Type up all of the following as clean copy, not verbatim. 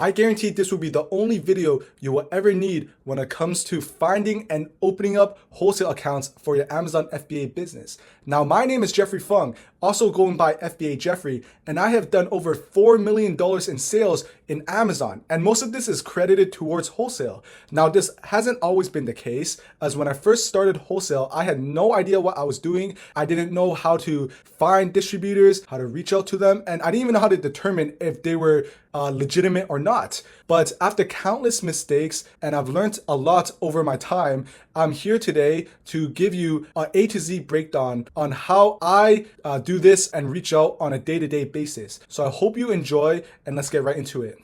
I guarantee this will be the only video you will ever need when it comes to finding and opening up wholesale accounts for your Amazon FBA business. Now, my name is Jeffrey Fung, also going by FBA Jeffrey, and I have done over $4 million in sales in Amazon, and most of this is credited towards wholesale. Now, this hasn't always been the case, as when I first started wholesale, I had no idea what I was doing. I didn't know how to find distributors, how to reach out to them, and I didn't even know how to determine if they were legitimate or not. But after countless mistakes, and I've learned a lot over my time, I'm here today to give you an A to Z breakdown on how I do this and reach out on a day-to-day basis. So I hope you enjoy, and let's get right into it.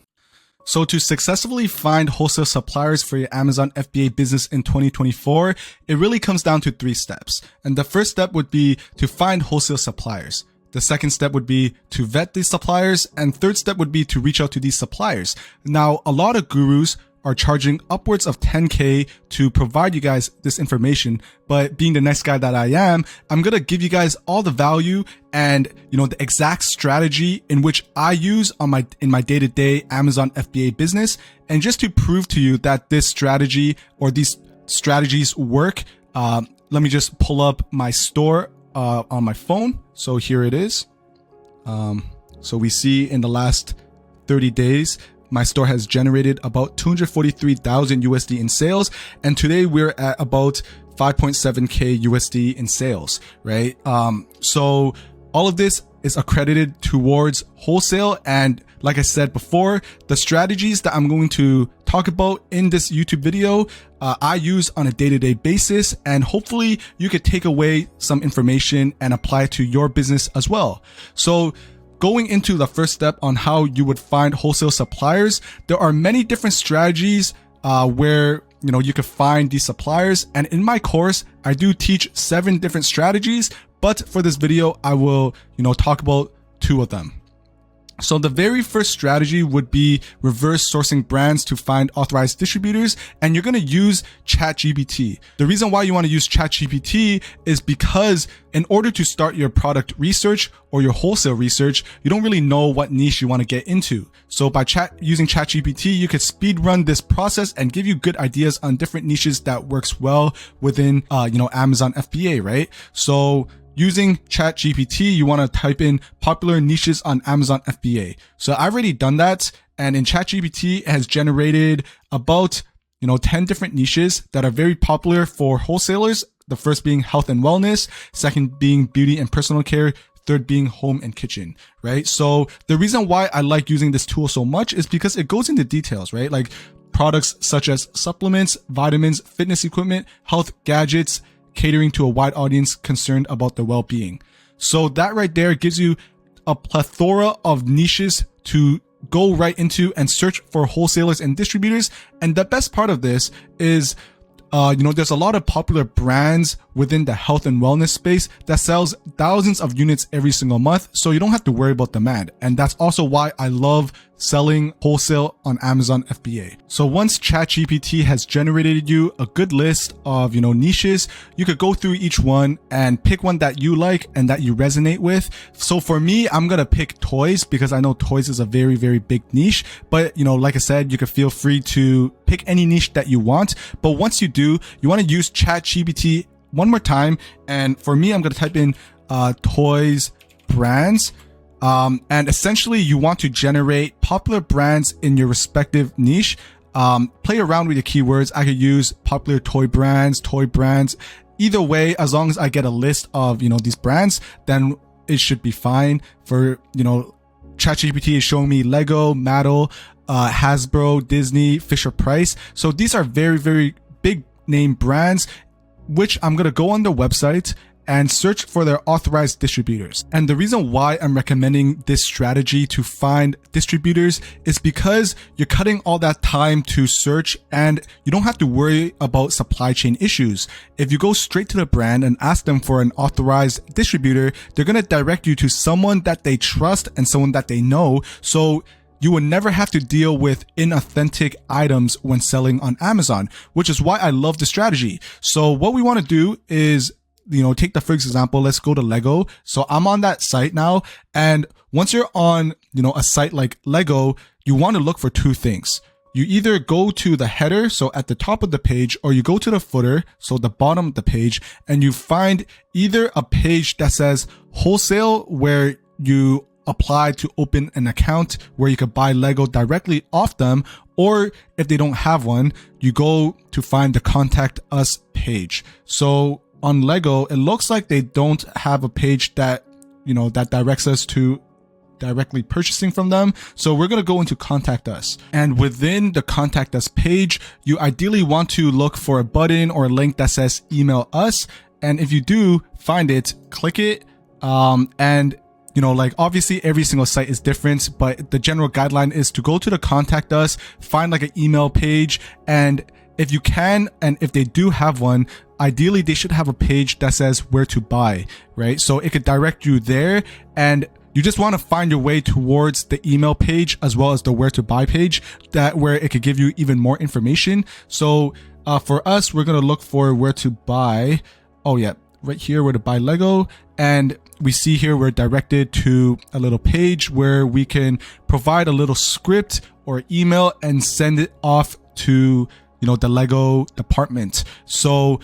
So to successfully find wholesale suppliers for your Amazon FBA business in 2024, it really comes down to 3 steps. And the first step would be to find wholesale suppliers. The second step would be to vet these suppliers, and third step would be to reach out to these suppliers. Now, a lot of gurus are charging upwards of $10K to provide you guys this information, but being the nice guy that I am, I'm gonna give you guys all the value and the exact strategy in which I use in my day-to-day Amazon FBA business. And just to prove to you that this strategy or these strategies work, let me just pull up my store on my phone. So here it is. So we see in the last 30 days, my store has generated about 243,000 USD in sales. And today we're at about 5.7K USD in sales, right? So all of this is accredited towards wholesale. And like I said before, the strategies that I'm going to talk about in this YouTube video, I use on a day-to-day basis, and hopefully you could take away some information and apply it to your business as well. So going into the first step on how you would find wholesale suppliers, there are many different strategies where you could find these suppliers. And in my course, I do teach 7 different strategies, but for this video, I will talk about 2 of them. So the very first strategy would be reverse sourcing brands to find authorized distributors, and you're going to use ChatGPT. The reason why you want to use ChatGPT is because in order to start your product research or your wholesale research, you don't really know what niche you want to get into. So by using ChatGPT, you could speed run this process and give you good ideas on different niches that works well within Amazon FBA, right? So using ChatGPT, you want to type in popular niches on Amazon FBA. So I've already done that. And in ChatGPT, it has generated about, 10 different niches that are very popular for wholesalers. The first being health and wellness, second being beauty and personal care, third being home and kitchen, right? So the reason why I like using this tool so much is because it goes into details, right? Like products such as supplements, vitamins, fitness equipment, health gadgets, catering to a wide audience concerned about their well-being. So that right there gives you a plethora of niches to go right into and search for wholesalers and distributors. And the best part of this is, there's a lot of popular brands within the health and wellness space that sells thousands of units every single month. So you don't have to worry about demand. And that's also why I love selling wholesale on Amazon FBA. So once ChatGPT has generated you a good list of, niches, you could go through each one and pick one that you like and that you resonate with. So for me, I'm going to pick toys because I know toys is a very, very big niche. But, like I said, you could feel free to pick any niche that you want. But once you do, you want to use ChatGPT one more time. And for me, I'm going to type in toys brands. And essentially you want to generate popular brands in your respective niche. Play around with your keywords. I could use popular toy brands. Either way, as long as I get a list of, these brands, then it should be fine. For, ChatGPT is showing me Lego, Mattel, Hasbro, Disney, Fisher-Price. So these are very, very big name brands, which I'm going to go on their website and search for their authorized distributors. And the reason why I'm recommending this strategy to find distributors is because you're cutting all that time to search and you don't have to worry about supply chain issues. If you go straight to the brand and ask them for an authorized distributor, they're going to direct you to someone that they trust and someone that they know. So you will never have to deal with inauthentic items when selling on Amazon, which is why I love the strategy. So what we want to do is, take the first example. Let's go to Lego. So I'm on that site now. And once you're on, a site like Lego, you want to look for two things. You either go to the header, so at the top of the page, or you go to the footer, so the bottom of the page, and you find either a page that says wholesale, where you apply to open an account where you could buy Lego directly off them, or if they don't have one, you go to find the contact us page. So on Lego, it looks like they don't have a page that, that directs us to directly purchasing from them. So we're going to go into contact us, and within the contact us page, you ideally want to look for a button or a link that says email us. And if you do find it, click it. And like obviously every single site is different, but the general guideline is to go to the contact us, find like an email page, and if you can, and if they do have one, ideally they should have a page that says where to buy, right? So it could direct you there, and you just want to find your way towards the email page as well as the where to buy page, that where it could give you even more information. So for us, we're going to look for where to buy. Oh yeah, right here, where to buy Lego. And we see here we're directed to a little page where we can provide a little script or email and send it off to, the Lego department. So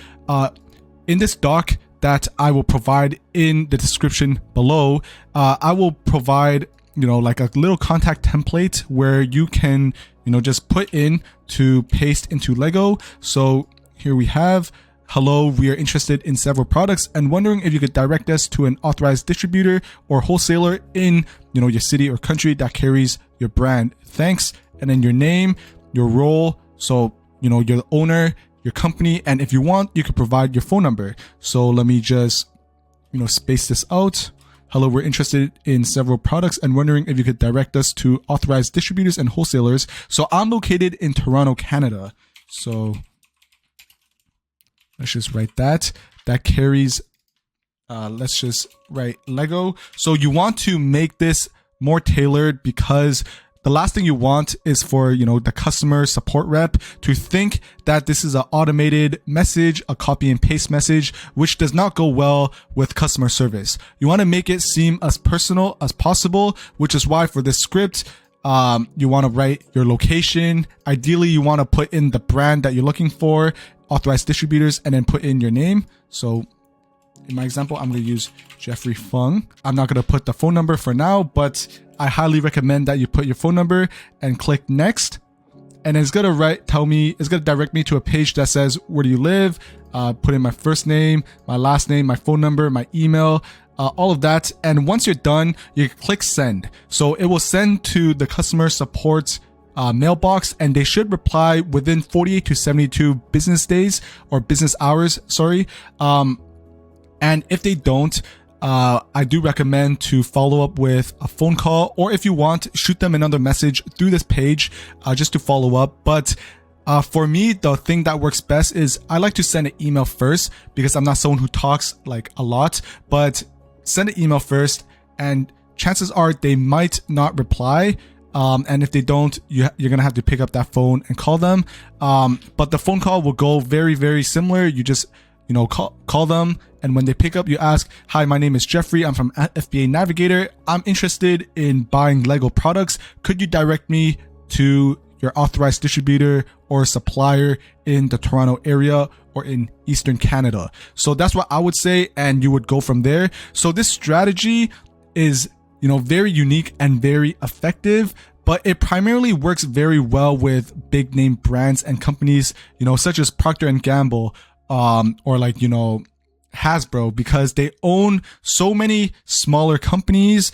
in this doc that I will provide in the description below, I will provide, like a little contact template where you can, just put in to paste into Lego. So here we have, hello, we are interested in several products and wondering if you could direct us to an authorized distributor or wholesaler in, your city or country that carries your brand. Thanks. And then your name, your role. So, you're the owner, your company, and if you want, you can provide your phone number. So let me just, space this out. Hello, we're interested in several products and wondering if you could direct us to authorized distributors and wholesalers. So I'm located in Toronto, Canada. So let's just write that. That carries, let's just write Lego. So you want to make this more tailored, because the last thing you want is for, the customer support rep to think that this is an automated message, a copy and paste message, which does not go well with customer service. You want to make it seem as personal as possible, which is why for this script, you want to write your location. Ideally, you want to put in the brand that you're looking for, authorized distributors, and then put in your name. So in my example, I'm going to use Jeffrey Fung. I'm not going to put the phone number for now, but I highly recommend that you put your phone number and click next. And it's going to direct me to a page that says, where do you live? Put in my first name, my last name, my phone number, my email, all of that. And once you're done, you click send. So it will send to the customer support mailbox, and they should reply within 48 to 72 business days or business hours. Sorry. And if they don't, I do recommend to follow up with a phone call, or if you want, shoot them another message through this page just to follow up. But for me, the thing that works best is I like to send an email first, because I'm not someone who talks like a lot, but send an email first, and chances are they might not reply. And if they don't, you're going to have to pick up that phone and call them. But the phone call will go very, very similar. You just, call them. And when they pick up, you ask, hi, my name is Jeffrey. I'm from FBA Navigator. I'm interested in buying Lego products. Could you direct me to your authorized distributor or supplier in the Toronto area or in Eastern Canada? So that's what I would say. And you would go from there. So this strategy is, very unique and very effective, but it primarily works very well with big name brands and companies, such as Procter & Gamble, or like, Hasbro, because they own so many smaller companies,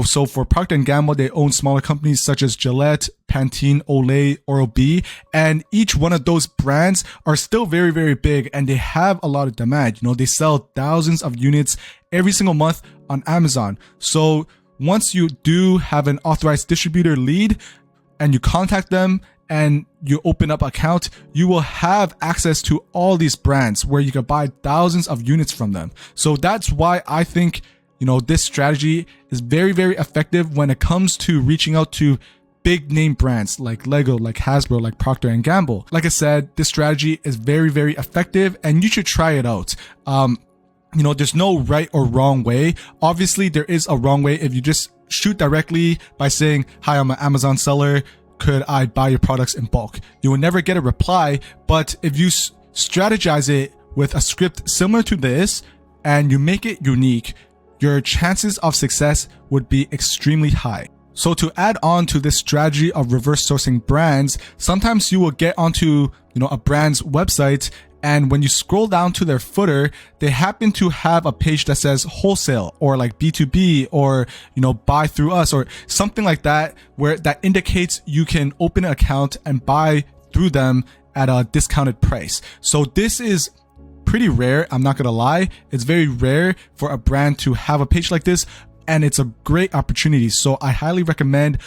so for Procter & Gamble, they own smaller companies such as Gillette, Pantene, Olay, Oral-B, and each one of those brands are still very, very big, and they have a lot of demand. They sell thousands of units every single month on Amazon. So once you do have an authorized distributor lead and you contact them and you open up an account, you will have access to all these brands where you can buy thousands of units from them. So that's why I think, this strategy is very, very effective when it comes to reaching out to big name brands like Lego, like Hasbro, like Procter & Gamble. Like I said, this strategy is very, very effective, and you should try it out. There's no right or wrong way. Obviously, there is a wrong way if you just shoot directly by saying, "Hi, I'm an Amazon seller. Could I buy your products in bulk?" You will never get a reply, but if you strategize it with a script similar to this and you make it unique, your chances of success would be extremely high. So to add on to this strategy of reverse sourcing brands, sometimes you will get onto, a brand's website, and when you scroll down to their footer, they happen to have a page that says wholesale or like B2B or, buy through us or something like that, where that indicates you can open an account and buy through them at a discounted price. So this is pretty rare. I'm not going to lie. It's very rare for a brand to have a page like this, and it's a great opportunity. So I highly recommend,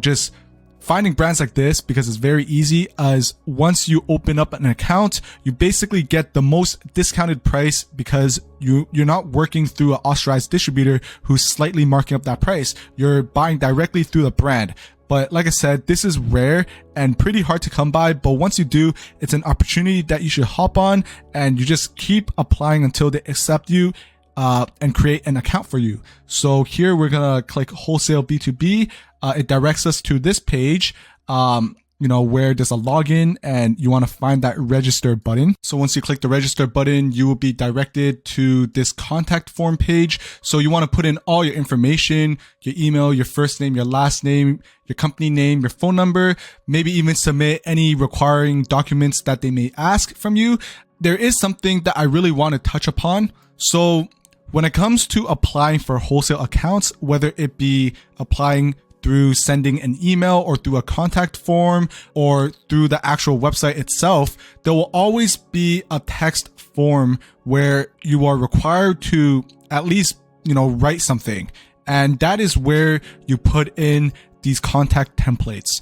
just finding brands like this, because it's very easy. As once you open up an account, you basically get the most discounted price because you're not working through an authorized distributor who's slightly marking up that price. You're buying directly through the brand. But like I said, this is rare and pretty hard to come by. But once you do, it's an opportunity that you should hop on, and you just keep applying until they accept you and create an account for you. So here we're going to click Wholesale B2B. It directs us to this page, where there's a login, and you want to find that register button. So once you click the register button, you will be directed to this contact form page. So you want to put in all your information, your email, your first name, your last name, your company name, your phone number, maybe even submit any requiring documents that they may ask from you. There is something that I really want to touch upon. So when it comes to applying for wholesale accounts, whether it be applying through sending an email or through a contact form or through the actual website itself, there will always be a text form where you are required to at least, write something. And that is where you put in these contact templates.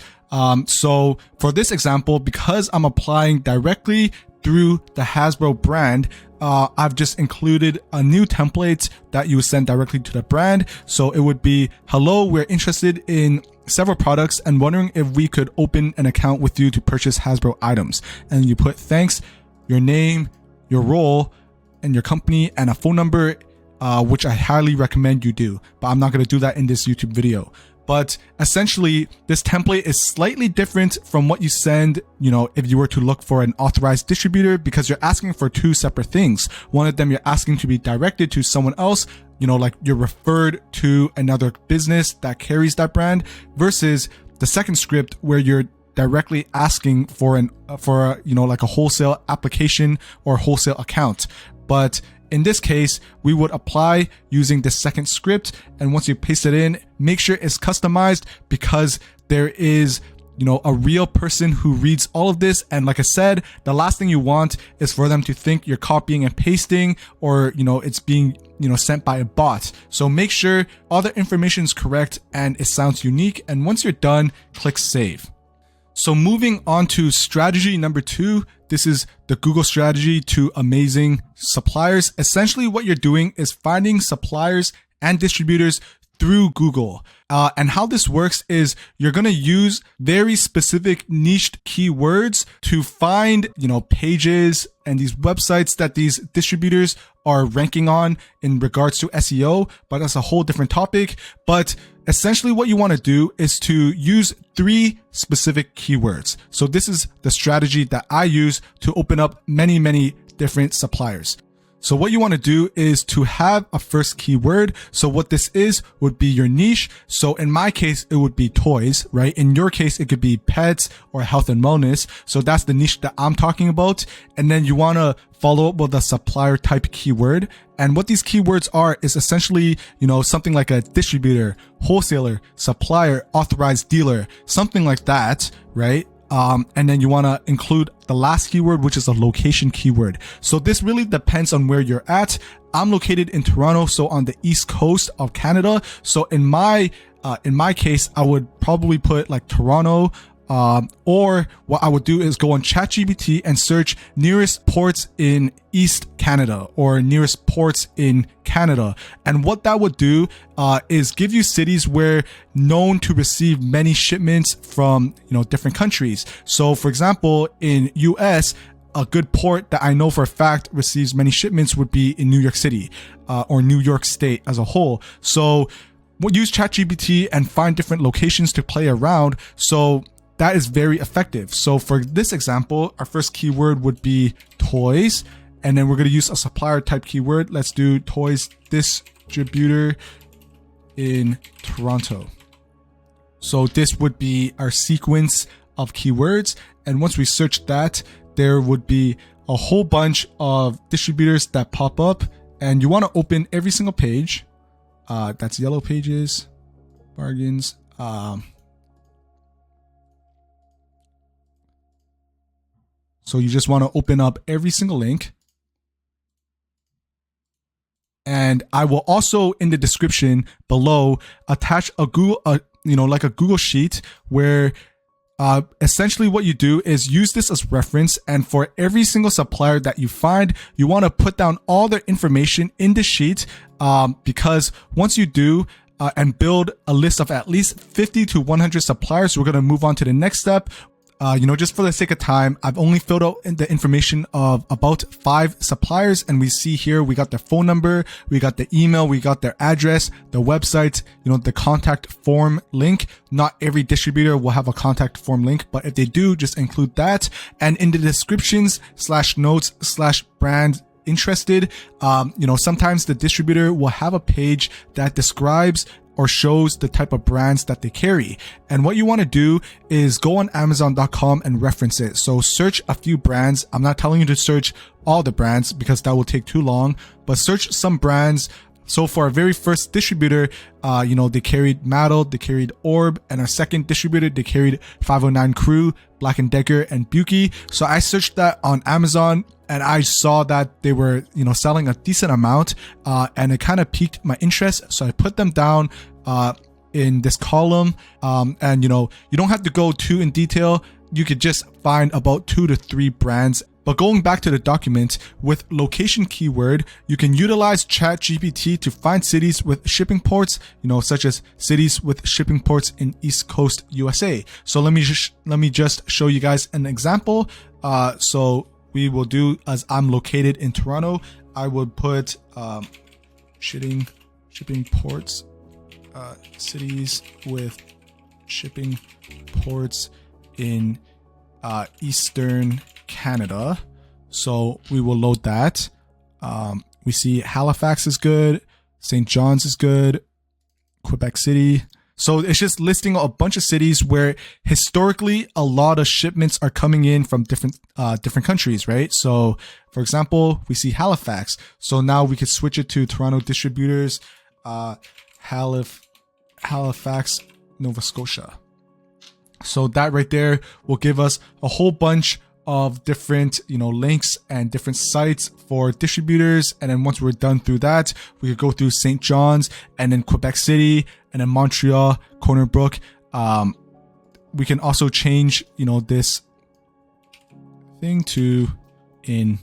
So for this example, because I'm applying directly through the Hasbro brand, I've just included a new template that you would send directly to the brand. So it would be, "Hello, we're interested in several products and wondering if we could open an account with you to purchase Hasbro items." And you put thanks, your name, your role, and your company, and a phone number, which I highly recommend you do. But I'm not going to do that in this YouTube video. But essentially, this template is slightly different from what you send, if you were to look for an authorized distributor, because you're asking for two separate things. One of them, you're asking to be directed to someone else, like you're referred to another business that carries that brand, versus the second script where you're directly asking for like a wholesale application or wholesale account. But in this case, we would apply using the second script. And once you paste it in, make sure it's customized, because there is, a real person who reads all of this. And like I said, the last thing you want is for them to think you're copying and pasting, or, it's being, sent by a bot. So make sure all the information is correct and it sounds unique. And once you're done, click save. So moving on to strategy number 2, this is the Google strategy to amazing suppliers. Essentially what you're doing is finding suppliers and distributors through Google. And how this works is you're going to use very specific niched keywords to find, pages and these websites that these distributors are ranking on in regards to SEO, but that's a whole different topic. But essentially what you want to do is to use 3 specific keywords. So this is the strategy that I use to open up many, many different suppliers. So what you want to do is to have a first keyword. So what this is would be your niche. So in my case, it would be toys, right? In your case, it could be pets or health and wellness. So that's the niche that I'm talking about. And then you want to follow up with a supplier type keyword. And what these keywords are is essentially, something like a distributor, wholesaler, supplier, authorized dealer, something like that, right? And then you want to include the last keyword, which is a location keyword. So this really depends on where you're at. I'm located in Toronto, so on the east coast of Canada. So in my case, I would probably put like Toronto, or what I would do is go on ChatGPT and search nearest ports in East Canada or nearest ports in Canada. And what that would do is give you cities where known to receive many shipments from, different countries. So for example, in US, a good port that I know for a fact receives many shipments would be in New York City, or New York State as a whole. So use ChatGPT and find different locations to play around. So that is very effective. So for this example, our first keyword would be toys. And then we're going to use a supplier type keyword. Let's do toys distributor in Toronto. So this would be our sequence of keywords. And once we search that, there would be a whole bunch of distributors that pop up, and you want to open every single page. That's yellow pages, bargains. So you just want to open up every single link. And I will also in the description below attach a Google, like a Google sheet where essentially what you do is use this as reference. And for every single supplier that you find, you want to put down all their information in the sheet, because once you do, and build a list of at least 50 to 100 suppliers, we're going to move on to the next step. Just for the sake of time, I've only filled out the information of about 5 suppliers, and we see here we got their phone number, we got the email, we got their address, the website, the contact form link. Not every distributor will have a contact form link, but if they do, just include that. And in the descriptions /notes/brand interested, sometimes the distributor will have a page that describes or shows the type of brands that they carry. And what you want to do is go on Amazon.com and reference it. So search a few brands. I'm not telling you to search all the brands because that will take too long, but search some brands. So for our very first distributor, they carried Mattel, they carried Orb, and our second distributor, they carried 509 Crew, Black & Decker, and Buki. So I searched that on Amazon and I saw that they were, selling a decent amount, and it kind of piqued my interest. So I put them down in this column, and you don't have to go too in detail. You could just find about 2 to 3 brands. But going back to the document, with location keyword, you can utilize ChatGPT to find cities with shipping ports, such as cities with shipping ports in East Coast USA. So let me just show you guys an example. So we will do, as I'm located in Toronto, I would put shipping ports, cities with shipping ports in Eastern Canada. So we will load that. We see Halifax is good, St. John's is good, Quebec City. So it's just listing a bunch of cities where historically a lot of shipments are coming in from different countries, right? So for example, we see Halifax. So now we could switch it to Toronto distributors, Halifax, Nova Scotia. So that right there will give us a whole bunch of different, links and different sites for distributors. And then once we're done through that, we could go through St. John's and then Quebec City and then Montreal, Corner Brook. We can also change, this thing to in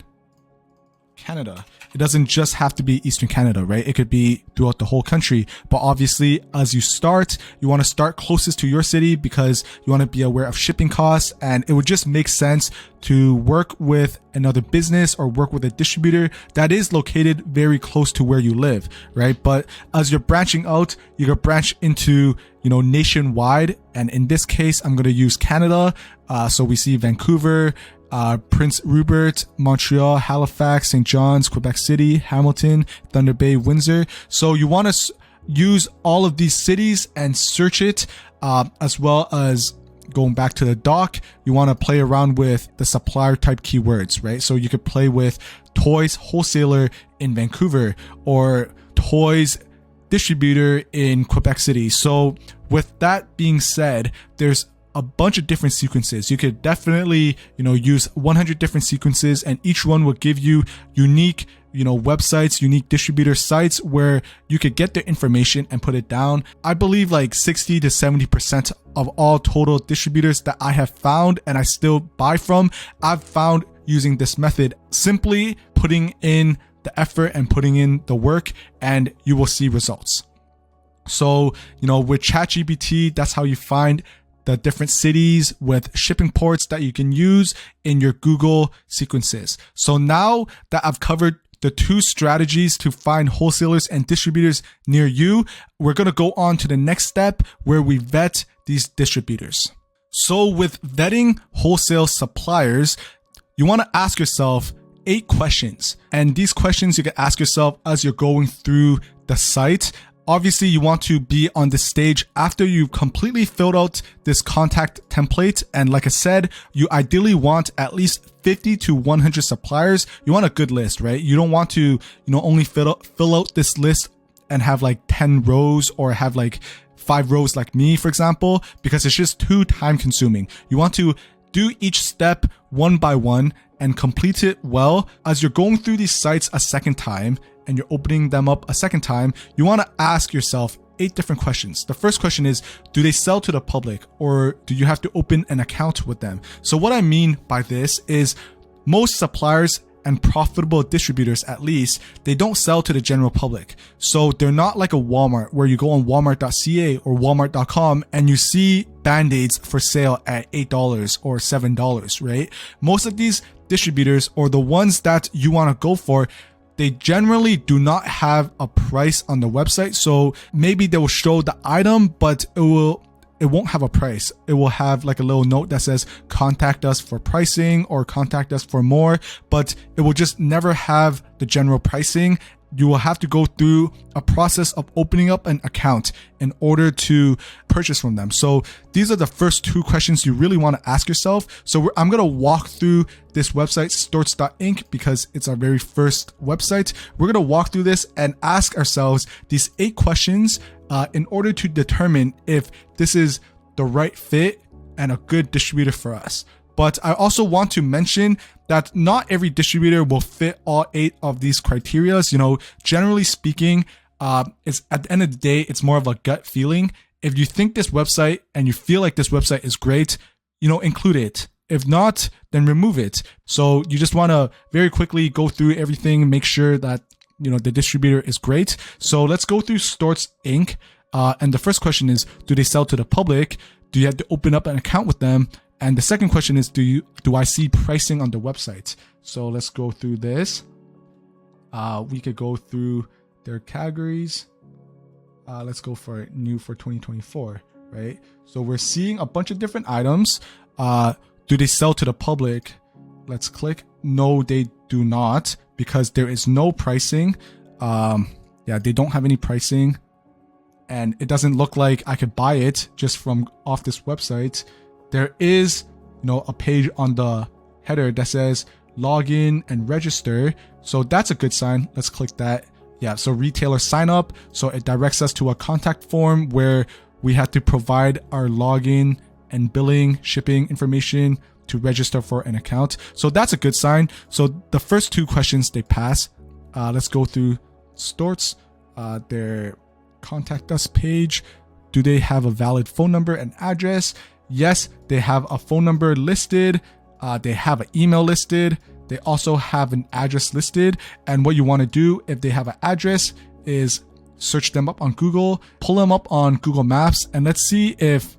Canada. It doesn't just have to be Eastern Canada, right? It could be throughout the whole country. But obviously, as you start, you want to start closest to your city because you want to be aware of shipping costs. And it would just make sense to work with another business or work with a distributor that is located very close to where you live, right? But as you're branching out, you can branch into, nationwide. And in this case, I'm going to use Canada. So we see Vancouver, Prince Rupert, Montreal, Halifax, St. John's, Quebec City, Hamilton, Thunder Bay, Windsor. So you want to use all of these cities and search it, as well as going back to the doc. You want to play around with the supplier type keywords, right? So you could play with toys wholesaler in Vancouver or toys distributor in Quebec City. So with that being said, there's a bunch of different sequences. You could definitely, use 100 different sequences, and each one will give you unique, websites, unique distributor sites where you could get their information and put it down. I believe like 60 to 70% of all total distributors that I have found and I still buy from, I've found using this method, simply putting in the effort and putting in the work, and you will see results. So, with ChatGPT, that's how you find the different cities with shipping ports that you can use in your Google sequences. So now that I've covered the 2 strategies to find wholesalers and distributors near you, we're going to go on to the next step where we vet these distributors. So with vetting wholesale suppliers, you want to ask yourself 8 questions. And these questions you can ask yourself as you're going through the site. Obviously, you want to be on the stage after you've completely filled out this contact template. And like I said, you ideally want at least 50 to 100 suppliers. You want a good list, right? You don't want to, only fill out this list and have like 10 rows or have like 5 rows like me, for example, because it's just too time consuming. You want to do each step one by one and complete it well. As you're going through these sites a second time and you're opening them up a second time, you want to ask yourself 8 different questions. The first question is, do they sell to the public, or do you have to open an account with them? So what I mean by this is most suppliers and profitable distributors, at least, they don't sell to the general public. So they're not like a Walmart where you go on walmart.ca or walmart.com and you see band-aids for sale at $8 or $7, right? Most of these distributors, or the ones that you want to go for, they generally do not have a price on the website. So maybe they will show the item, but it won't have a price. It will have like a little note that says contact us for pricing or contact us for more, but it will just never have the general pricing. You will have to go through a process of opening up an account in order to purchase from them. So these are the first 2 questions you really want to ask yourself. So I'm going to walk through this website, Storts.inc, because it's our very first website. We're going to walk through this and ask ourselves these 8 questions in order to determine if this is the right fit and a good distributor for us. But I also want to mention that not every distributor will fit all 8 of these criteria. Generally speaking, it's at the end of the day, it's more of a gut feeling. If you think this website and you feel like this website is great, include it. If not, then remove it. So you just want to very quickly go through everything, make sure that the distributor is great. So let's go through Storts Inc. And the first question is, do they sell to the public? Do you have to open up an account with them? And the second question is, do I see pricing on the website? So let's go through this. We could go through their categories. Let's go for new for 2024, right? So we're seeing a bunch of different items. Do they sell to the public? Let's click. No, they do not, because there is no pricing. They don't have any pricing, and it doesn't look like I could buy it just from off this website. There is, a page on the header that says log in and register. So that's a good sign. Let's click that. Yeah, so retailer sign up. So it directs us to a contact form where we have to provide our login and billing, shipping information to register for an account. So that's a good sign. So the first 2 questions they pass. Let's go through Storts, their contact us page. Do they have a valid phone number and address? Yes, they have a phone number listed. They have an email listed. They also have an address listed. And what you want to do if they have an address is search them up on Google, pull them up on Google Maps, and let's see if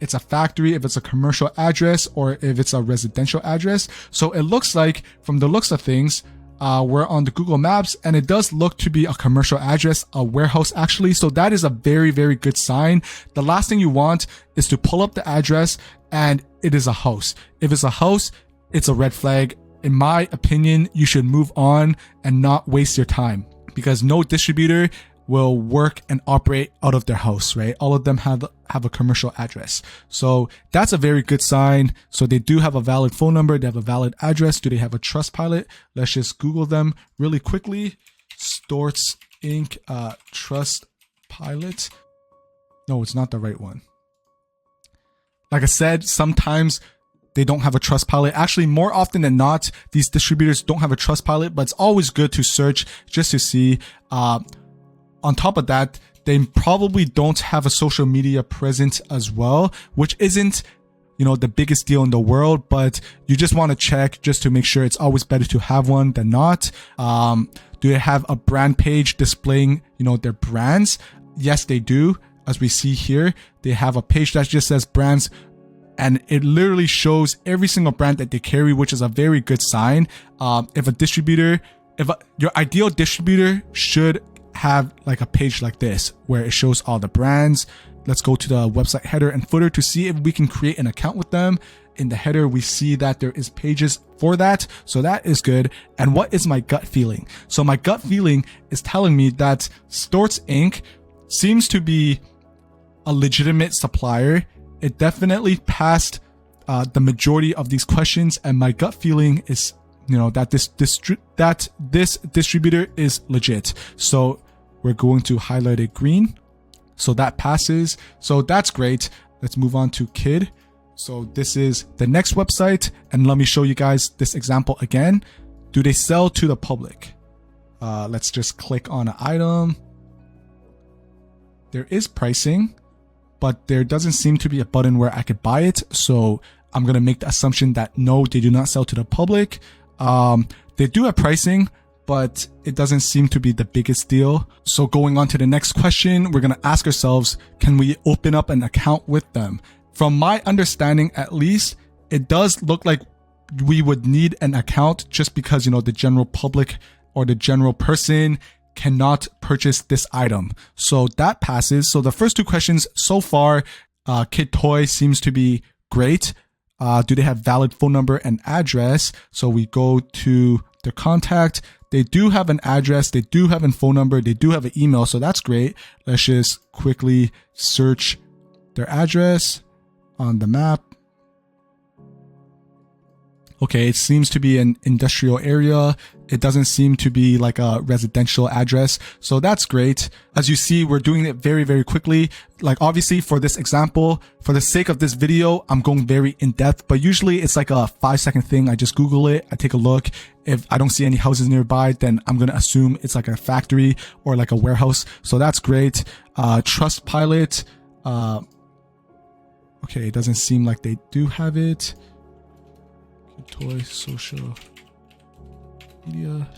it's a factory, if it's a commercial address, or if it's a residential address. So it looks like, from the looks of things, we're on the Google Maps, and it does look to be a commercial address, a warehouse actually. So that is a very, very good sign. The last thing you want is to pull up the address and it is a house. If it's a house, it's a red flag. In my opinion, you should move on and not waste your time, because no distributor will work and operate out of their house, right? All of them have a commercial address. So that's a very good sign. So they do have a valid phone number. They have a valid address. Do they have a Trustpilot? Let's just Google them really quickly. Storts Inc. Trustpilot. No, it's not the right one. Like I said, sometimes they don't have a Trustpilot. Actually, more often than not, these distributors don't have a Trustpilot, but it's always good to search just to see. On top of that, they probably don't have a social media presence as well, which isn't, the biggest deal in the world, but you just want to check just to make sure. It's always better to have one than not. Do they have a brand page displaying, their brands? Yes, they do. As we see here, they have a page that just says brands, and it literally shows every single brand that they carry, which is a very good sign. If a distributor Your ideal distributor should have like a page like this where it shows all the brands. Let's go to the website header and footer to see if we can create an account with them. In the header, we see that there is pages for that. So that is good. And what is my gut feeling? So my gut feeling is telling me that Storts Inc. seems to be a legitimate supplier. It definitely passed the majority of these questions, and my gut feeling is, that this distributor is legit. So we're going to highlight it green. So that passes. So that's great. Let's move on to Kid. So this is the next website, and let me show you guys this example again. Do they sell to the public? Let's just click on an item. There is pricing, but there doesn't seem to be a button where I could buy it. So I'm going to make the assumption that no, they do not sell to the public. They do have pricing, but it doesn't seem to be the biggest deal. So going on to the next question, we're going to ask ourselves, can we open up an account with them? From my understanding, at least, it does look like we would need an account just because, the general public or the general person cannot purchase this item. So that passes. So the first two questions so far, Kid Toy seems to be great. Do they have valid phone number and address? So we go to the contact. They do have an address. They do have a phone number. They do have an email. So that's great. Let's just quickly search their address on the map. Okay, it seems to be an industrial area. It doesn't seem to be like a residential address. So that's great. As you see, we're doing it very, very quickly. Like obviously for this example, for the sake of this video, I'm going very in depth, but usually it's like a 5-second thing. I just Google it. I take a look. If I don't see any houses nearby, then I'm going to assume it's like a factory or like a warehouse. So that's great. Trustpilot. Okay, it doesn't seem like they do have it. Toy social media.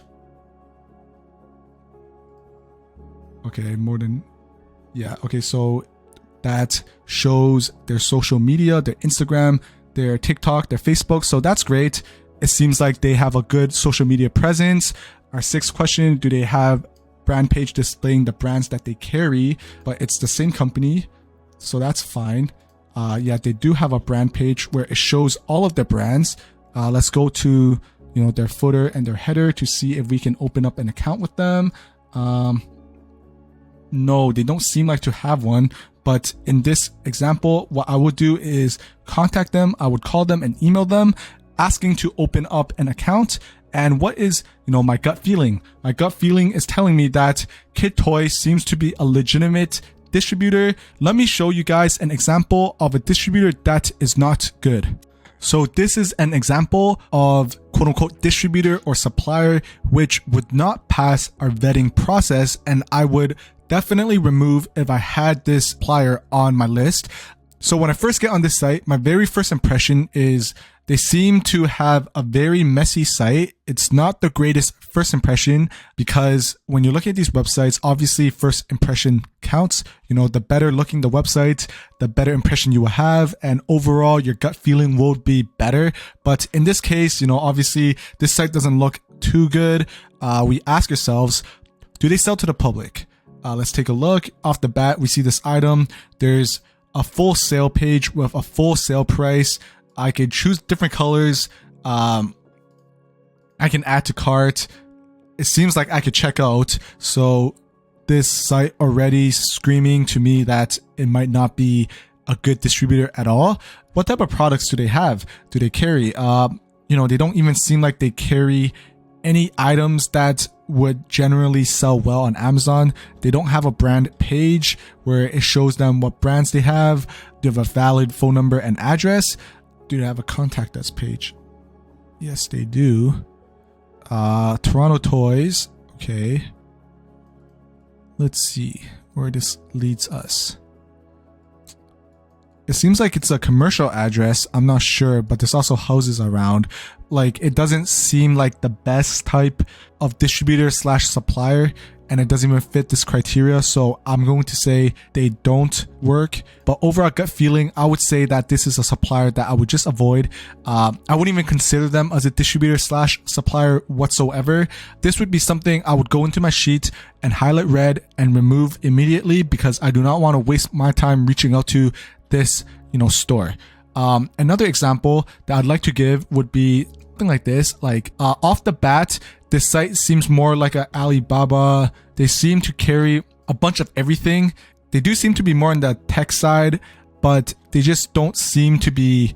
Okay, okay, so that shows their social media, their Instagram, their TikTok, their Facebook. So that's great. It seems like they have a good social media presence. Our sixth question, do they have brand page displaying the brands that they carry? But it's the same company, so that's fine. Yeah, they do have a brand page where it shows all of their brands. Let's go to, their footer and their header to see if we can open up an account with them. No, they don't seem like to have one. But in this example, what I would do is contact them. I would call them and email them asking to open up an account. And what is, my gut feeling? My gut feeling is telling me that Kid Toy seems to be a legitimate distributor. Let me show you guys an example of a distributor that is not good. So this is an example of quote unquote distributor or supplier which would not pass our vetting process, and I would definitely remove if I had this supplier on my list. So when I first get on this site, my very first impression is they seem to have a very messy site. It's not the greatest first impression because when you look at these websites, obviously first impression counts. The better looking the website, the better impression you will have, and overall your gut feeling will be better. But in this case, obviously this site doesn't look too good. We ask ourselves, do they sell to the public? Let's take a look. Off the bat, we see this item. There's a full sale page with a full sale price. I could choose different colors. I can add to cart. It seems like I could check out. So this site already screaming to me that it might not be a good distributor at all. What type of products do they have? Do they carry? They don't even seem like they carry any items that would generally sell well on Amazon. They don't have a brand page where it shows them what brands they have. They have a valid phone number and address. Do they have a contact us page? Yes, they do. Toronto Toys. Okay. Let's see where this leads us. It seems like it's a commercial address. I'm not sure, but there's also houses around. Like, it doesn't seem like the best type of distributor slash supplier. and it doesn't even fit this criteria. So I'm going to say they don't work. But overall gut feeling, I would say that this is a supplier that I would just avoid. I wouldn't even consider them as a distributor slash supplier whatsoever. This would be something I would go into my sheet and highlight red and remove immediately, because I do not want to waste my time reaching out to this, store. Another example that I'd like to give would be something like this. Like off the bat, this site seems more like an Alibaba. They seem to carry a bunch of everything. They do seem to be more on the tech side, but they just don't seem to be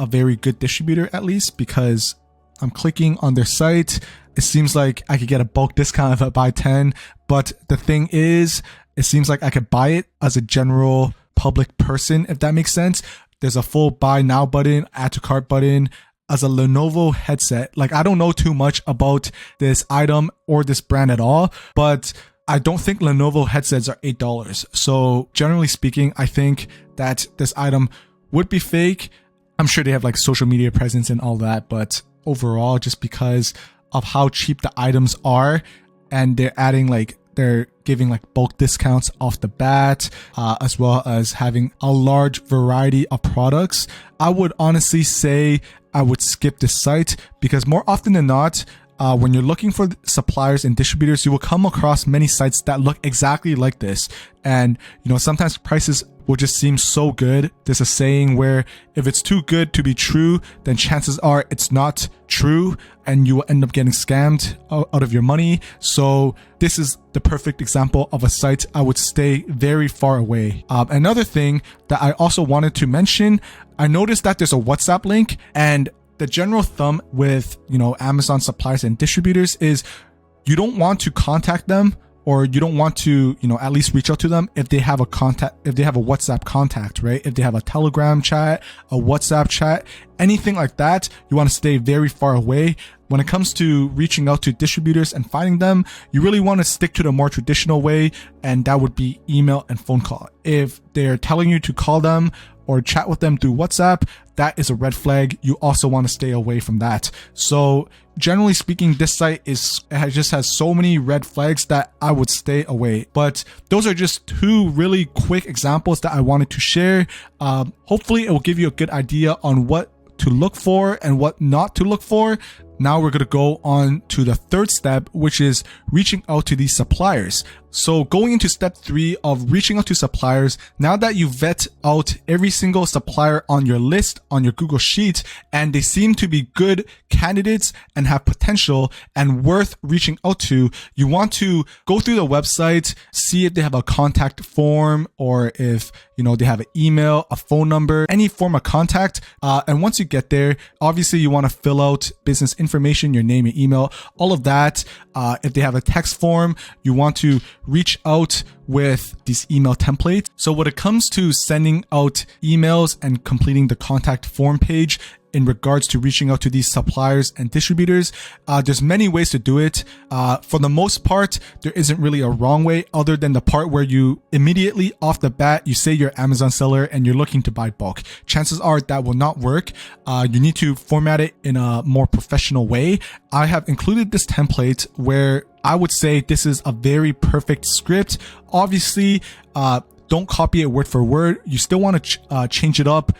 a very good distributor, at least, because I'm clicking on their site. It seems like I could get a bulk discount if I buy 10, but the thing is, it seems like I could buy it as a general public person, if that makes sense. There's a full buy now button, add to cart button. As a Lenovo headset, like I don't know too much about this item or this brand at all, but I don't think Lenovo headsets are $8. So generally speaking, I think that this item would be fake. I'm sure they have like social media presence and all that, but overall, just because of how cheap the items are, and they're giving like bulk discounts off the bat, as well as having a large variety of products, I would honestly say I would skip this site, because more often than not, when you're looking for suppliers and distributors, you will come across many sites that look exactly like this. And, sometimes prices will just seem so good. There's a saying where if it's too good to be true, then chances are it's not true, and you will end up getting scammed out of your money. So this is the perfect example of a site I would stay very far away. Another thing that I also wanted to mention, I noticed that there's a WhatsApp link, and the general thumb with, Amazon suppliers and distributors is you don't want to contact them, or you don't want to, at least reach out to them if they have a WhatsApp contact, right? If they have a Telegram chat, a WhatsApp chat, anything like that, you want to stay very far away. When it comes to reaching out to distributors and finding them, you really want to stick to the more traditional way, and that would be email and phone call. If they're telling you to call them or chat with them through WhatsApp, that is a red flag. You also want to stay away from that. So generally speaking, this site just has so many red flags that I would stay away. But those are just two really quick examples that I wanted to share. Hopefully it will give you a good idea on what to look for and what not to look for. Now we're going to go on to the third step, which is reaching out to these suppliers. So going into step 3 of reaching out to suppliers, now that you vet out every single supplier on your list, on your Google Sheet, and they seem to be good candidates and have potential and worth reaching out to, you want to go through the website, see if they have a contact form, or if, they have an email, a phone number, any form of contact. And once you get there, obviously you want to fill out business information, your name, your email, all of that. If they have a text form, you want to reach out with these email templates. So when it comes to sending out emails and completing the contact form page, in regards to reaching out to these suppliers and distributors, there's many ways to do it. For the most part, there isn't really a wrong way, other than the part where you immediately off the bat, you say you're an Amazon seller and you're looking to buy bulk. Chances are that will not work. You need to format it in a more professional way. I have included this template where I would say this is a very perfect script. Obviously, don't copy it word for word. You still want to change it up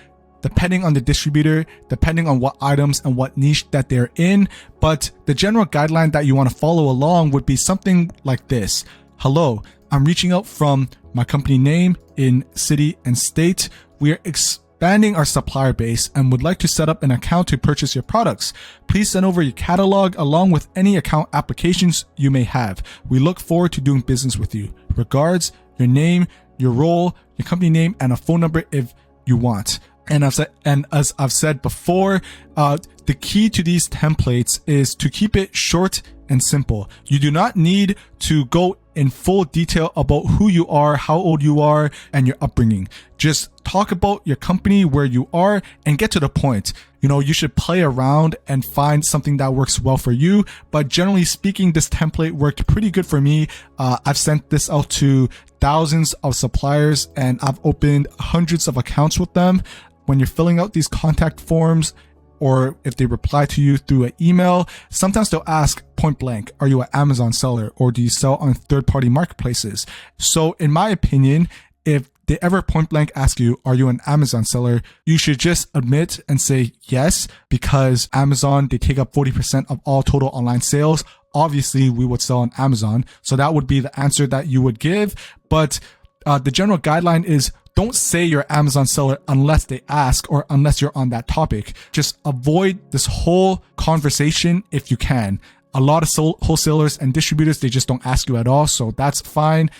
depending on the distributor, depending on what items and what niche that they're in. But the general guideline that you want to follow along would be something like this. Hello, I'm reaching out from my company name in city and state. We are expanding our supplier base and would like to set up an account to purchase your products. Please send over your catalog along with any account applications you may have. We look forward to doing business with you. Regards, your name, your role, your company name, and a phone number if you want. And as I've said before, the key to these templates is to keep it short and simple. You do not need to go in full detail about who you are, how old you are, and your upbringing. Just talk about your company, where you are, and get to the point. You should play around and find something that works well for you. But generally speaking, this template worked pretty good for me. I've sent this out to thousands of suppliers and I've opened hundreds of accounts with them. When you're filling out these contact forms or if they reply to you through an email, sometimes they'll ask point blank, are you an Amazon seller or do you sell on third-party marketplaces? So in my opinion, if they ever point blank ask you, are you an Amazon seller? You should just admit and say yes, because Amazon, they take up 40% of all total online sales. Obviously, we would sell on Amazon. So that would be the answer that you would give. But the general guideline is don't say you're an Amazon seller unless they ask or unless you're on that topic. Just avoid this whole conversation if you can. A lot of wholesalers and distributors, they just don't ask you at all. So that's fine.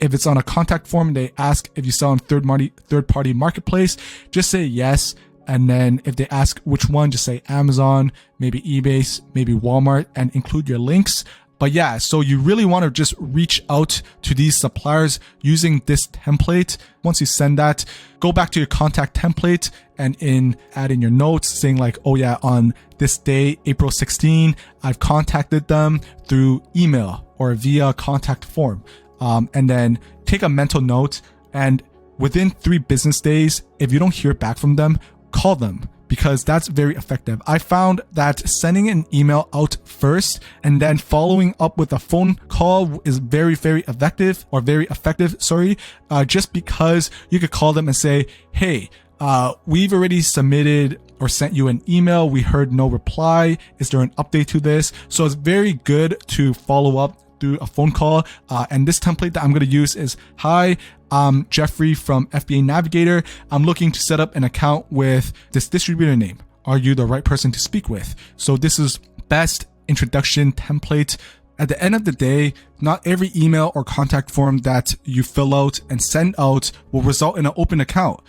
If it's on a contact form, they ask if you sell on third-party marketplace, just say yes. And then if they ask which one, just say Amazon, maybe eBay, maybe Walmart, and include your links. But yeah, so you really want to just reach out to these suppliers using this template. Once you send that, go back to your contact template and add in your notes saying like, oh yeah, on this day, April 16, I've contacted them through email or via contact form. And then take a mental note, and within 3 business days, if you don't hear back from them, call them, because that's very effective. I found that sending an email out first and then following up with a phone call is very, very effective, just because you could call them and say, hey, we've already submitted or sent you an email. We heard no reply. Is there an update to this? So it's very good to follow up through a phone call. And this template that I'm going to use is, hi, I'm Jeffrey from FBA Navigator. I'm looking to set up an account with this distributor name. Are you the right person to speak with? So this is best introduction template. At the end of the day, not every email or contact form that you fill out and send out will result in an open account.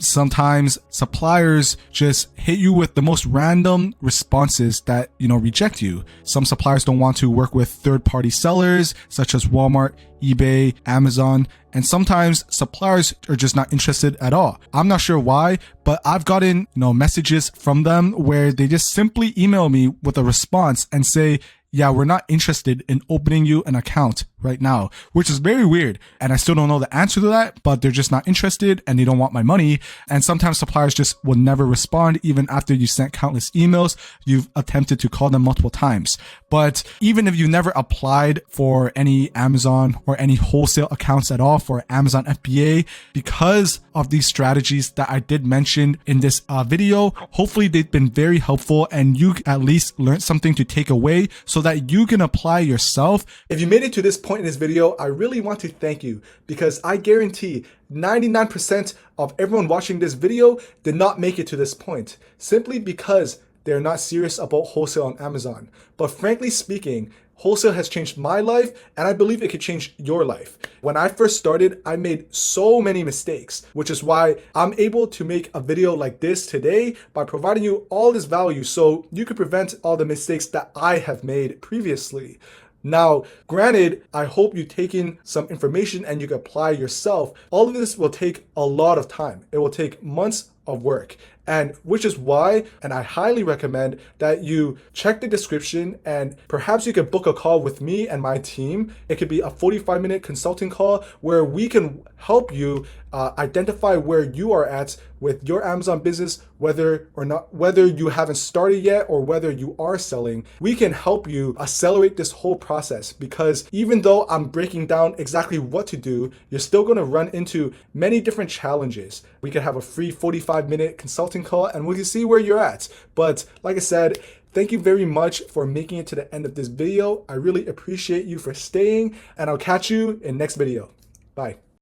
Sometimes suppliers just hit you with the most random responses that, reject you. Some suppliers don't want to work with third-party sellers such as Walmart, eBay, Amazon, and sometimes suppliers are just not interested at all. I'm not sure why, but I've gotten, messages from them where they just simply email me with a response and say, yeah, we're not interested in opening you an account right now, which is very weird. And I still don't know the answer to that, but they're just not interested and they don't want my money. And sometimes suppliers just will never respond even after you sent countless emails. You've attempted to call them multiple times. But even if you never applied for any Amazon or any wholesale accounts at all for Amazon FBA, because of these strategies that I did mention in this video, hopefully they've been very helpful and you at least learned something to take away so that you can apply yourself. If you made it to this point in this video, I really want to thank you, because I guarantee 99% of everyone watching this video did not make it to this point simply because they're not serious about wholesale on Amazon. But frankly speaking, wholesale has changed my life, and I believe it could change your life. When I first started, I made so many mistakes, which is why I'm able to make a video like this today by providing you all this value so you could prevent all the mistakes that I have made previously. Now, granted, I hope you've taken some information and you can apply yourself. All of this will take a lot of time. It will take months of work. And which is why, and I highly recommend that you check the description and perhaps you can book a call with me and my team. It could be a 45-minute consulting call where we can help you identify where you are at with your Amazon business, whether you haven't started yet or whether you are selling. We can help you accelerate this whole process, because even though I'm breaking down exactly what to do, you're still going to run into many different challenges. We can have a free 45-minute consulting call and we can see where you're at. But like I said, thank you very much for making it to the end of this video. I really appreciate you for staying, and I'll catch you in next video. Bye.